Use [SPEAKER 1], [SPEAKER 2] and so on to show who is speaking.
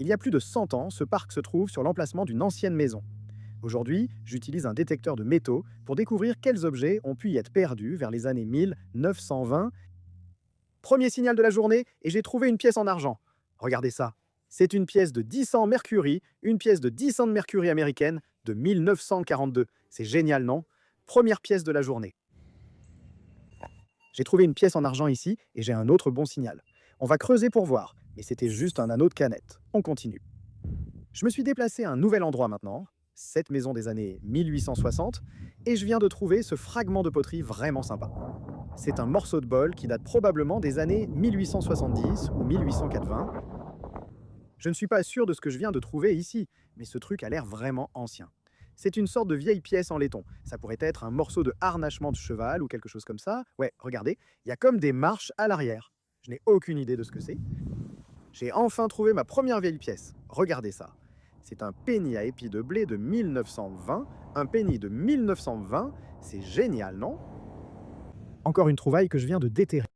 [SPEAKER 1] Il y a plus de 100 ans, ce parc se trouve sur l'emplacement d'une ancienne maison. Aujourd'hui, j'utilise un détecteur de métaux pour découvrir quels objets ont pu y être perdus vers les années 1920. Premier signal de la journée et j'ai trouvé une pièce en argent. Regardez ça. C'est une pièce de 10 cents mercury, une pièce de 10 cents de mercury américaine de 1942. C'est génial, non? Première pièce de la journée. J'ai trouvé une pièce en argent ici et j'ai un autre bon signal. On va creuser pour voir, mais c'était juste un anneau de canette. On continue. Je me suis déplacé à un nouvel endroit maintenant, cette maison des années 1860, et je viens de trouver ce fragment de poterie vraiment sympa. C'est un morceau de bol qui date probablement des années 1870 ou 1880. Je ne suis pas sûr de ce que je viens de trouver ici, mais ce truc a l'air vraiment ancien. C'est une sorte de vieille pièce en laiton. Ça pourrait être un morceau de harnachement de cheval ou quelque chose comme ça. Ouais, regardez, il y a comme des marches à l'arrière. Je n'ai aucune idée de ce que c'est. J'ai enfin trouvé ma première vieille pièce. Regardez ça. C'est un penny à épis de blé de 1920. Un penny de 1920. C'est génial, non? Encore une trouvaille que je viens de déterrer.